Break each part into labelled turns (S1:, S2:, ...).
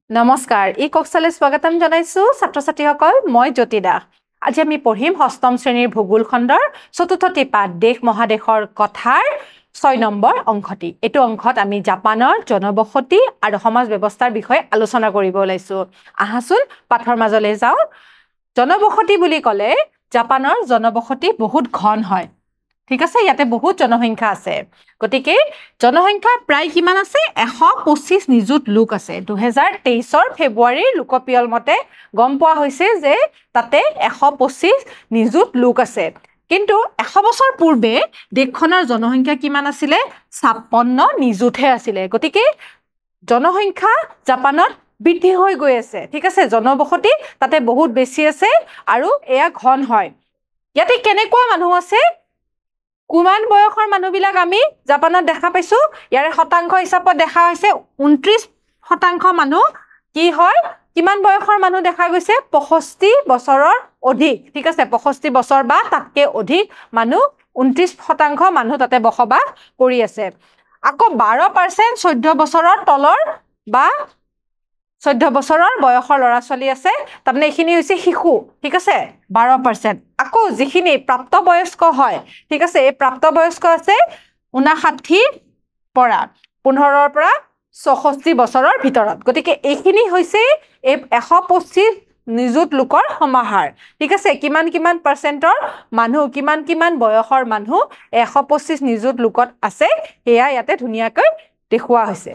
S1: নমস্কাৰ ই কক্সালে স্বাগতম জনাইছো ছাত্ৰ-ছাত্ৰীসকল মই জ্যোতি দাস আজি আমি পঢ়িম ষষ্ঠম শ্ৰেণীৰ ভূগোল খণ্ডৰ চতুৰ্থটি পাঠ দেশ মহাদেশৰ কথাৰ 6 নম্বৰ অংশটি এটো অংশত আমি জাপানৰ জনবসতি আৰু সমাজ ব্যৱস্থাৰ বিষয়ে আলোচনা কৰিব ওলাইছো আহাসুন পাঠৰ মাজলৈ যাও জনবসতি বুলি ক'লে জাপানৰ জনবসতি বহুত ঘন হয় ঠিক আছে ইয়াতে বহুত জনসংখ্যা আছে গতিকে জনসংখ্যা প্ৰায় কিমান আছে 125 নিযুত লোক আছে 2023 ৰ ফেব্ৰুৱাৰীৰ লোকপিয়ল মতে গম পোৱা হৈছে যে তাতে 125 নিযুত লোক আছে কিন্তু 100 বছৰ পূৰ্বে দেশখনৰ জনসংখ্যা কিমান আছিল 56 নিযুতহে আছিল গতিকে জনসংখ্যা জাপানত বৃদ্ধি হৈ গৈ আছে ঠিক আছে জনবসতি তাতে বহুত বেছি আছে আৰু এয়া ঘন হয় ইয়াতে কেনেকুৱা মানুহ আছে কুমান বয়সৰ মানুহবিলাক আমি জাপানত দেখা পাইছো ইয়াৰে শতাংশ হিচাপত দেখা হৈছে 29% মানুহ কি হয় কিমান বয়সৰ মানুহ দেখা গৈছে 65 বছৰৰ অধিক ঠিক আছে 65 বছৰ বা তাতকে অধিক মানুহ 29% মানুহ তাতে বসবাস কৰি আছে আকৌ 12% 14 বছৰৰ তলৰ বা 14 বছৰৰ বয়সৰ ল'ৰা ছোৱালী আছে তাৰমানে এখিনি হৈছে শিশু ঠিক আছে 12% আকৌ যিখিনি প্ৰাপ্তবয়স্ক হয় ঠিক আছে এই প্ৰাপ্তবয়স্ক আছে 59 পৰা 15 ৰ পৰা 64 বছৰৰ ভিতৰত গতিকে এইখিনি হৈছে এই 125 নিযুত লোকৰ সমাহাৰ ঠিক আছে কিমান পাৰ্চেন্টৰ মানুহ কিমান বয়সৰ মানুহ 125 নিযুত লোকত আছে এয়া ইয়াতে ধুনিয়াকৈ দেখুৱা হৈছে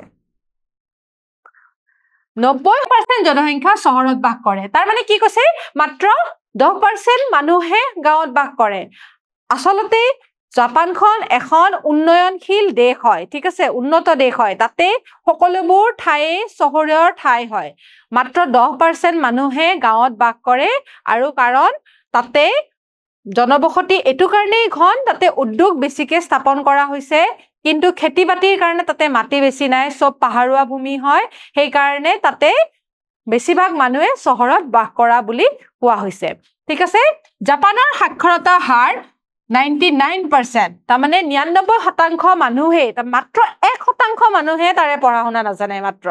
S1: 90% জনসংখ্যা চহৰত বাস কৰে তাৰ মানে কি কৈছে মাত্ৰ 10% মানুহে গাঁৱত বাস কৰে আসলতে জাপানখন এখন উন্নয়নশীল দেশ হয় ঠিক আছে উন্নত দেশ হয় তাতে সকলোবোৰ ঠাই চহৰৰ ঠাই হয় মাত্ৰ 10% মানুহে গাঁৱত বাস কৰে আৰু কাৰণ তাতে জনবসতি এটো কাৰণেই ঘন তাতে উদ্যোগ বেছিকে স্থাপন কৰা হৈছে কিন্তু খেতিবাতিৰ কাৰণে তাতে মাটি বেছি নাই সব পাহাৰুৱা ভূমি হয় সেই কাৰণে তাতে বেছিভাগ মানুহে চহৰত বাস কৰা বুলি কোৱা হৈছে ঠিক আছে জাপানৰ সাক্ষৰতা হাৰ 99% তাৰ মানে 99% মানুহে মাত্ৰ 1% মানুহে তাৰে পঢ়া শুনা নাজানে মাত্ৰ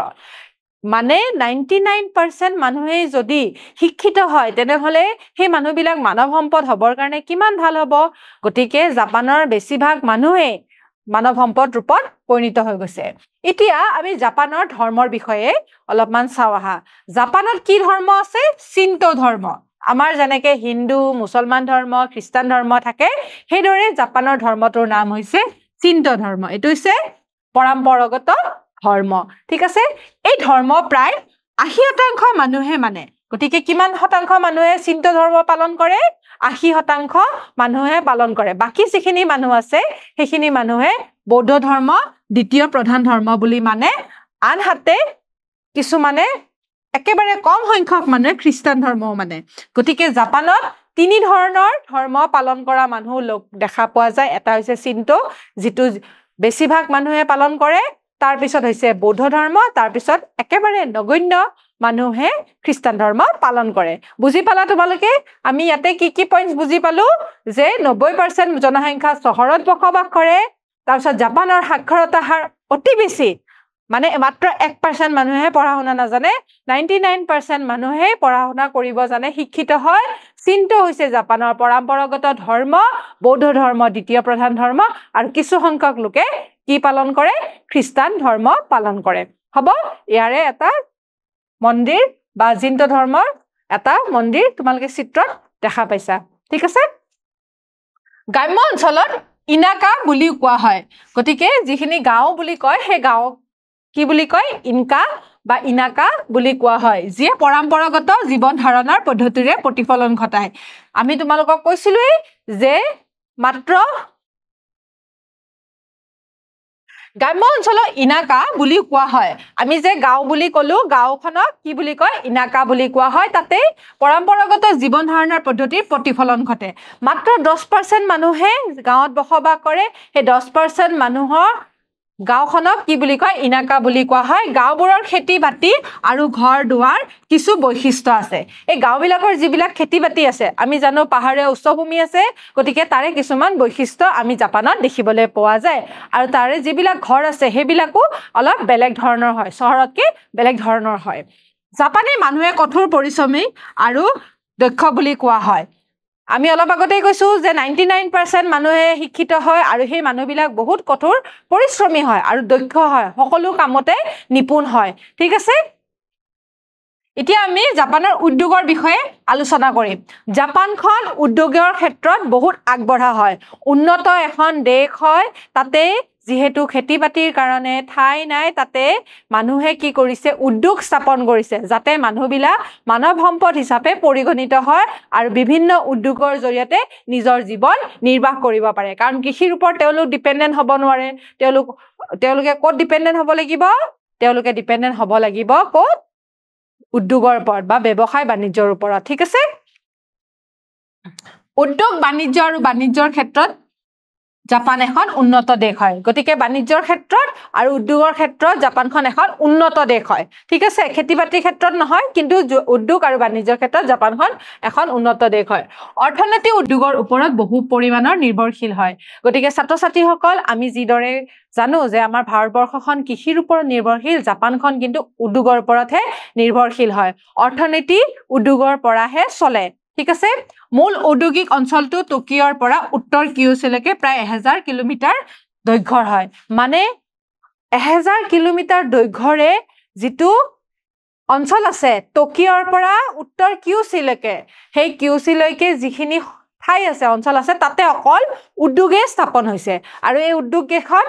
S1: মানে 99% মানুহে যদি শিক্ষিত হয় তেনেহলে সেই মানুহবিলাক মানৱ সম্পদ হবৰ কাৰণে কিমান ভাল হ'ব গতিকে জাপানৰ বেছিভাগ মানুহে মানৱ সম্পদ ৰূপত পৰিণত হৈ গৈছে এতিয়া আমি জাপানৰ ধৰ্মৰ বিষয়ে অলপমান চাও আহা জাপানত কি ধৰ্ম আছে শিন্তো ধৰ্ম আমাৰ যেনেকে হিন্দু মুছলমান ধৰ্ম খ্ৰীষ্টান ধৰ্ম থাকে সেইদৰে জাপানৰ ধৰ্মটোৰ নাম হৈছে শিন্তো ধৰ্ম এটো হৈছে পৰম্পৰাগত ধৰ্ম ঠিক আছে এই ধৰ্ম প্ৰায় 80% মানুহে মানে গতিকে কিমান শতাংশ মানুহে শিন্তো ধৰ্ম পালন কৰে 80% মানুহে পালন কৰে বাকি যিখিনি মানুহ আছে সেইখিনি মানুহে বৌদ্ধ ধৰ্ম দ্বিতীয় প্ৰধান ধৰ্ম বুলি মানে আনহাতে কিছু মানে একেবাৰে কম সংখ্যক মানুহে খ্ৰীষ্টান ধৰ্ম মানে গতিকে জাপানত তিনি ধৰণৰ ধৰ্ম পালন কৰা মানুহ লোক দেখা পোৱা যায় এটা হৈছে শিন্তো যেটো বেছিভাগ মানুহে পালন কৰে তাৰ পিছত হৈছে বৌদ্ধ ধৰ্ম তাৰ পিছত একেবাৰে নগণ্য মানুহে খ্ৰীষ্টান ধৰ্ম পালন কৰে বুজি পালা তোমালোকে আমি ইয়াতে কি পইণ্টস বুজি পালো যে 90% জনসংখ্যা চহৰত বসবাস কৰে তাৰ পিছত জাপানৰ সাক্ষৰতা হাৰ অতি বেছি মানে মাত্ৰ 1% মানুহে পঢ়া শুনা নাজানে 99% মানুহে পঢ়া শুনা কৰিব জানে শিক্ষিত হয় শিন্তো হৈছে জাপানৰ পৰম্পৰাগত ধৰ্ম বৌদ্ধ ধৰ্ম দ্বিতীয় প্ৰধান ধৰ্ম আৰু কিছু সংখ্যক লোকে কি পালন কৰে খ্ৰীষ্টান ধৰ্ম পালন কৰে হ'ব ইয়াৰে এটা মন্দিৰ বা শিন্তো ধৰ্মৰ এটা মন্দিৰ তোমালোকে চিত্ৰত দেখা পাইছা ঠিক আছে গ্ৰাম্য অঞ্চলত ইনাকা বুলি কোৱা হয় গতিকে যিখিনি গাঁও বুলি কয় সেই গাঁও কি বুলি কয় ইনকা বা ইনাকা বুলি কোৱা হয় যিয়ে পৰম্পৰাগত জীৱন ধাৰণৰ পদ্ধতিৰে প্ৰতিফলন ঘটায় আমি তোমালোকক কৈছিলোই যে মাত্ৰ গ্ৰাম্য অঞ্চলৰ ইনাকা বুলি কোৱা হয় আমি যে গাঁও বুলি কলো গাঁওখনক কি বুলি কয় ইনাকা বুলি কোৱা হয় তাতে পৰম্পৰাগত জীৱন ধাৰণৰ পদ্ধতিৰ প্ৰতিফলন ঘটে মাত্ৰ 10% মানুহে গাঁৱত বসবাস কৰে সেই 10% মানুহৰ গাঁওখনক কি বুলি কয় ইনাকা বুলি কোৱা হয় গাঁওবোৰৰ খেতি বাতি আৰু ঘৰ দুৱাৰ কিছু বৈশিষ্ট্য আছে এই গাঁওবিলাকৰ যিবিলাক খেতি বাতি আছে আমি জানো পাহাৰীয়া উচ্চভূমি আছে গতিকে তাৰে কিছুমান বৈশিষ্ট্য আমি জাপানত দেখিবলৈ পোৱা যায় আৰু তাৰে যিবিলাক ঘৰ আছে সেইবিলাকো অলপ বেলেগ ধৰণৰ হয় চহৰতকৈ বেলেগ ধৰণৰ হয় জাপানী মানুহে কঠোৰ পৰিশ্ৰমী আৰু দক্ষ বুলি কোৱা হয় আমি অলপ আগতেই কৈছো যে 99% মানুহে শিক্ষিত হয় আৰু সেই মানুহবিলাক বহুত কঠোৰ পৰিশ্ৰমী হয় আৰু দক্ষ হয় সকলো কামতে নিপুণ হয় ঠিক আছে এতিয়া আমি জাপানৰ উদ্যোগৰ বিষয়ে আলোচনা কৰিম জাপানখন উদ্যোগৰ ক্ষেত্ৰত বহুত আগবঢ়া হয় উন্নত এখন দেশ হয় তাতে যেহেতু খেতি-বাতিৰ কাৰণে ঠাই নাই তাতে মানুহে কি কৰিছে উদ্যোগ স্থাপন কৰিছে যাতে মানুহবিলাক মানৱ সম্পদ হিচাপে পৰিগণিত হয় আৰু বিভিন্ন উদ্যোগৰ জৰিয়তে নিজৰ জীৱন নিৰ্বাহ কৰিব পাৰে কাৰণ কৃষিৰ ওপৰত তেওঁলোক ডিপেন্ডেন্ট হ'ব নোৱাৰে তেওঁলোকে ক'ত ডিপেন্ডেন্ট হ'ব লাগিব তেওঁলোকে ডিপেন্ডেন্ট হ'ব লাগিব ক'ত উদ্যোগৰ ওপৰত বা ব্যৱসায় বাণিজ্যৰ ওপৰত ঠিক আছে উদ্যোগ বাণিজ্য আৰু বাণিজ্যৰ ক্ষেত্ৰত জাপান এখন উন্নত দেশ হয় গতিকে বাণিজ্যৰ ক্ষেত্ৰত আৰু উদ্যোগৰ ক্ষেত্ৰত জাপানখন এখন উন্নত দেশ হয় ঠিক আছে খেতি-বাতিৰ ক্ষেত্ৰত নহয় কিন্তু উদ্যোগ আৰু বাণিজ্যৰ ক্ষেত্ৰত জাপানখন এখন উন্নত দেশ হয় অৰ্থনীতি উদ্যোগৰ ওপৰত বহু পৰিমাণৰ নিৰ্ভৰশীল হয় গতিকে ছাত্ৰ-ছাত্ৰীসকল আমি যিদৰে জানো যে আমাৰ ভাৰতবৰ্ষখন কৃষিৰ ওপৰত নিৰ্ভৰশীল জাপানখন কিন্তু উদ্যোগৰ ওপৰতহে নিৰ্ভৰশীল হয় অৰ্থনীতি উদ্যোগৰ পৰাহে চলে ঠিক আছে মূল ঔদ্যোগিক অঞ্চলটো টকিঅৰ পৰা উত্তৰ কিয়োটোলৈকে প্ৰায় 1000 কিলোমিটাৰ দৈৰ্ঘ্যৰ হয় মানে 1000 কিলোমিটাৰ দৈৰ্ঘ্যৰে যিটো অঞ্চল আছে টকিঅৰ পৰা উত্তৰ কিয়োটোলৈকে সেই কিয়োটোলৈকে যিখিনি ঠাই আছে অঞ্চল আছে তাতে অকল উদ্যোগে স্থাপন হৈছে আৰু এই উদ্যোগ কেইখন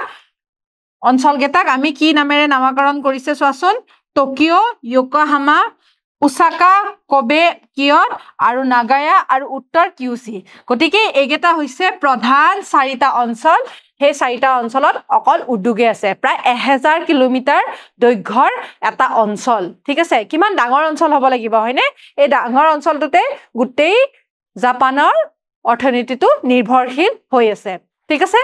S1: অঞ্চলকেইটাক আমি কি নামেৰে নামকৰণ কৰিছে চোৱাচোন টকিঅ ইয়োকোহামা ওসাকা কোবে কিয়ট আৰু নাগায়া আৰু উত্তৰ কিয়োটো গতিকে এইকেইটা হৈছে প্ৰধান চাৰিটা অঞ্চল সেই চাৰিটা অঞ্চলত অকল উদ্যোগে আছে প্ৰায় 1000 কিলোমিটাৰ দৈৰ্ঘ্যৰ এটা অঞ্চল ঠিক আছে কিমান ডাঙৰ অঞ্চল হ'ব লাগিব হয়নে এই ডাঙৰ অঞ্চলটোতে গোটেই জাপানৰ অৰ্থনীতিটো নিৰ্ভৰশীল হৈ আছে ঠিক আছে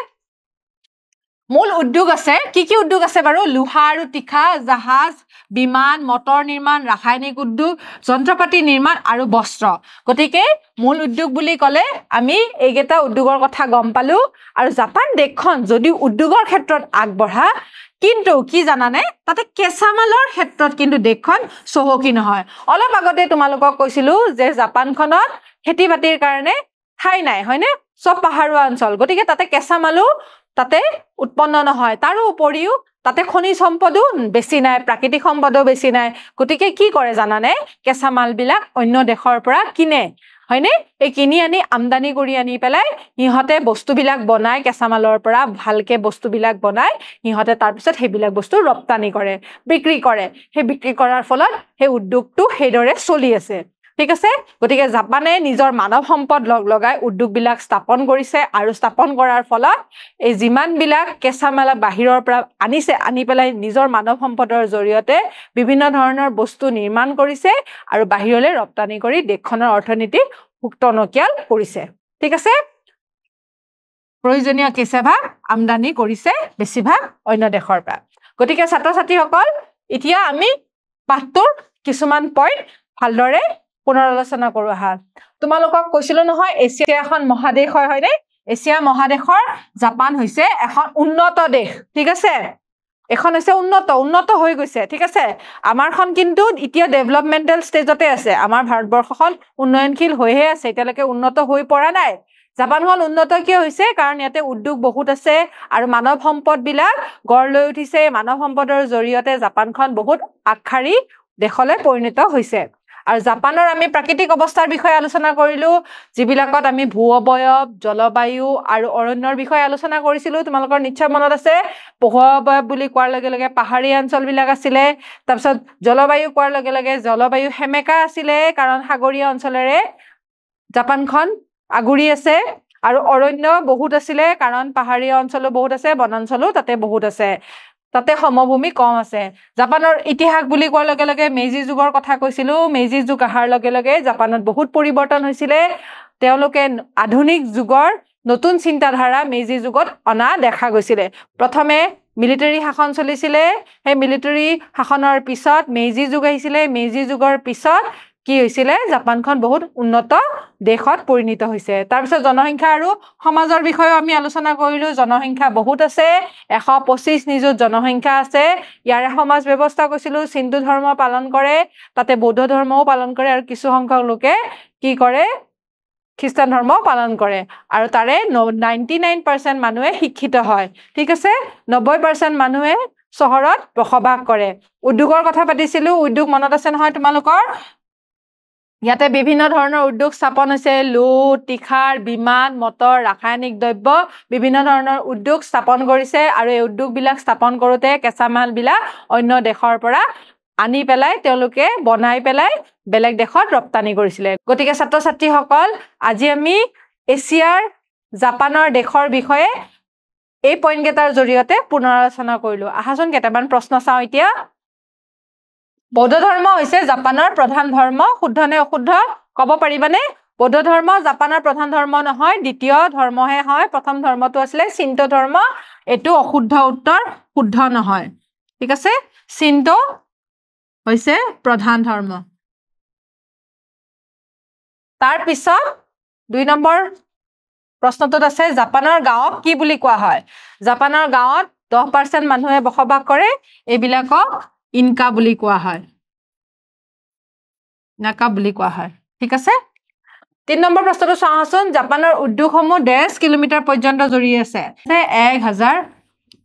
S1: মূল উদ্যোগ আছে কি উদ্যোগ আছে বাৰু লোহা আৰু তীখা জাহাজ বিমান মটৰ নিৰ্মাণ ৰাসায়নিক উদ্যোগ যন্ত্ৰপাতি নিৰ্মাণ আৰু বস্ত্ৰ গতিকে মূল উদ্যোগ বুলি ক'লে আমি এইকেইটা উদ্যোগৰ কথা গম পালো আৰু জাপান দেশখন যদি উদ্যোগৰ ক্ষেত্ৰত আগবঢ়া কিন্তু কি জানানে তাতে কেঁচামালৰ ক্ষেত্ৰত কিন্তু দেশখন চহকী নহয় অলপ আগতে তোমালোকক কৈছিলো যে জাপানখনত খেতি-বাতিৰ কাৰণে ঠাই নাই হয়নে সব পাহাৰুৱা অঞ্চল গতিকে তাতে কেঁচামালো তাতে উৎপন্ন নহয় তাৰো উপৰিও তাতে খনিজ সম্পদো বেছি নাই প্ৰাকৃতিক সম্পদো বেছি নাই গতিকে কি কৰে জানানে কেঁচামাল বিলাক অন্য দেশৰ পৰা কিনে হয়নে এই কিনি আনি আমদানি কৰি আনি পেলাই ইহঁতে বস্তুবিলাক বনাই কেঁচামালৰ পৰা ভালকে বস্তুবিলাক বনাই ইহঁতে তাৰ পিছত সেইবিলাক বস্তু ৰপ্তানি কৰে বিক্ৰী কৰে সেই বিক্ৰী কৰাৰ ফলত সেই উদ্যোগটো সেইদৰে চলি আছে ঠিক আছে গতিকে জাপানে নিজৰ মানৱ সম্পদ লগাই উদ্যোগবিলাক স্থাপন কৰিছে আৰু স্থাপন কৰাৰ ফলত এই যিমানবিলাক কেঁচামাল বাহিৰৰ পৰা আনি পেলাই নিজৰ মানৱ সম্পদৰ জৰিয়তে বিভিন্ন ধৰণৰ বস্তু নিৰ্মাণ কৰিছে আৰু বাহিৰলৈ ৰপ্তানি কৰি দেশখনৰ অৰ্থনীতি টনকিয়াল কৰিছে ঠিক আছে প্ৰয়োজনীয় কেঁচাভাগ আমদানি কৰিছে বেছিভাগ অন্য দেশৰ পৰা গতিকে ছাত্ৰ-ছাত্ৰীসকল এতিয়া আমি পাঠটোৰ কিছুমান পইণ্ট ভালদৰে পুনৰ আলোচনা কৰো আহা তোমালোকক কৈছিলো নহয় এছিয়া এখন মহাদেশ হয় হয়নে এছিয়া মহাদেশৰ জাপান হৈছে এখন উন্নত দেশ ঠিক আছে এখন হৈছে উন্নত হৈ গৈছে ঠিক আছে আমাৰখন কিন্তু এতিয়া ডেভেলপমেন্টাল ষ্টেজতে আছে আমাৰ ভাৰতবৰ্ষখন উন্নয়নশীল হৈহে আছে এতিয়ালৈকে উন্নত হৈ পৰা নাই জাপানখন উন্নত কিয় হৈছে কাৰণ ইয়াতে উদ্যোগ বহুত আছে আৰু মানৱ সম্পদ বিলাক গঢ় লৈ উঠিছে মানৱ সম্পদৰ জৰিয়তে জাপানখন বহুত আগশাৰী দেশলৈ পৰিণত হৈছে আৰু জাপানৰ আমি প্ৰাকৃতিক অৱস্থাৰ বিষয়ে আলোচনা কৰিলো যিবিলাকত আমি ভূ অৱয়ব জলবায়ু আৰু অৰণ্যৰ বিষয়ে আলোচনা কৰিছিলো তোমালোকৰ নিশ্চয় মনত আছে ভূ অৱয়ব বুলি কোৱাৰ লগে লগে পাহাৰীয়া অঞ্চলবিলাক আছিলে তাৰপিছত জলবায়ু কোৱাৰ লগে লগে জলবায়ু সেমেকা আছিলে কাৰণ সাগৰীয় অঞ্চলেৰে জাপানখন আগুৰি আছে আৰু অৰণ্য বহুত আছিলে কাৰণ পাহাৰীয়া অঞ্চলো বহুত আছে বনাঞ্চলো তাতে বহুত আছে তাতে সমভূমি কম আছে জাপানৰ ইতিহাস বুলি কোৱাৰ লগে লগে মেইজি যুগৰ কথা কৈছিলো মেইজি যুগ অহাৰ লগে লগে জাপানত বহুত পৰিৱৰ্তন হৈছিলে তেওঁলোকে আধুনিক যুগৰ নতুন চিন্তাধাৰা মেইজি যুগত অনা দেখা গৈছিলে প্ৰথমে মিলিটাৰী শাসন চলিছিলে সেই মিলিটাৰী শাসনৰ পিছত মেইজি যুগ আহিছিলে মেইজি যুগৰ পিছত কি হৈছিলে জাপানখন বহুত উন্নত দেশত পৰিণত হৈছে তাৰ পিছত জনসংখ্যা আৰু সমাজৰ বিষয়ে আমি আলোচনা কৰিলো জনসংখ্যা বহুত আছে 125 নিযুত জনসংখ্যা আছে ইয়াৰে সমাজ ব্যৱস্থা কৈছিলো হিন্দু ধৰ্ম পালন কৰে তাতে বৌদ্ধ ধৰ্মও পালন কৰে আৰু কিছু সংখ্যক লোকে কি কৰে খ্ৰীষ্টান ধৰ্ম পালন কৰে আৰু তাৰে 99% মানুহে শিক্ষিত হয় ঠিক আছে 90% মানুহে চহৰত বসবাস কৰে উদ্যোগৰ কথা পাতিছিলো উদ্যোগ মনত আছে নহয় তোমালোকৰ ইয়াতে বিভিন্ন ধৰণৰ উদ্যোগ স্থাপন হৈছে লুট তিখাৰ বিমান মটৰ ৰাসায়নিক দ্ৰব্য বিভিন্ন ধৰণৰ উদ্যোগ স্থাপন কৰিছে আৰু এই উদ্যোগবিলাক স্থাপন কৰোতে কেঁচামাল বিলাক অন্য দেশৰ পৰা আনি পেলাই তেওঁলোকে বনাই পেলাই বেলেগ দেশত ৰপ্তানি কৰিছিলে গতিকে ছাত্ৰ ছাত্ৰীসকল আজি আমি এছিয়াৰ জাপানৰ দেশৰ বিষয়ে এই পইণ্ট কেইটাৰ জৰিয়তে পুনৰালোচনা কৰিলো আহাচোন কেইটামান প্ৰশ্ন চাওঁ এতিয়া বৌদ্ধ ধৰ্ম হৈছে জাপানৰ প্ৰধান ধৰ্ম শুদ্ধ নে অশুদ্ধ ক'ব পাৰিবানে বৌদ্ধ ধৰ্ম জাপানৰ প্ৰধান ধৰ্ম নহয় দ্বিতীয় ধৰ্মহে হয় প্ৰথম ধৰ্মটো আছিলে শিন্টো ধৰ্ম এটো অশুদ্ধ উত্তৰ শুদ্ধ নহয় ঠিক আছে শিন্টো হৈছে প্ৰধান ধৰ্ম তাৰ পিছত 2 নম্বৰ প্ৰশ্নটোত আছে জাপানৰ গাঁৱক কি বুলি কোৱা হয় জাপানৰ গাঁৱত 10% মানুহে বসবাস কৰে এইবিলাকক ইনকা বুলি কোৱা হয় নাকা বুলি কোৱা হয় ঠিক আছে 3 নম্বৰ প্ৰশ্নটো চাওঁচোন জাপানৰ উদ্যোগসমূহ 1.5 কিলোমিটাৰ পৰ্যন্ত জুৰি আছে 1000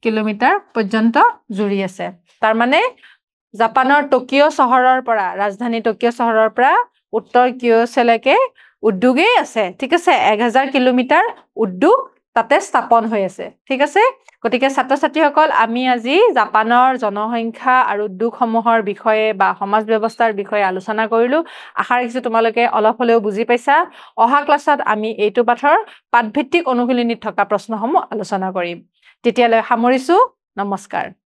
S1: কিলোমিটাৰ পৰ্যন্ত জুৰি আছে তাৰ মানে জাপানৰ টকিঅ চহৰৰ পৰা ৰাজধানী টকিঅ চহৰৰ পৰা উত্তৰ কিয়োটোলৈকে উদ্যোগেই আছে ঠিক আছে 1000 কিলোমিটাৰ উদ্যোগ তাতে স্থাপন হৈ আছে ঠিক আছে গতিকে ছাত্ৰ ছাত্ৰীসকল আমি আজি জাপানৰ জনসংখ্যা আৰু উদ্যোগসমূহৰ বিষয়ে বা সমাজ ব্যৱস্থাৰ বিষয়ে আলোচনা কৰিলো আশা ৰাখিছো তোমালোকে অলপ হলেও বুজি পাইছা অহা ক্লাছত আমি এইটো পাঠৰ পাঠভিত্তিক অনুশীলনীত থকা প্ৰশ্নসমূহ আলোচনা কৰিম তেতিয়ালৈ সামৰিছো নমস্কাৰ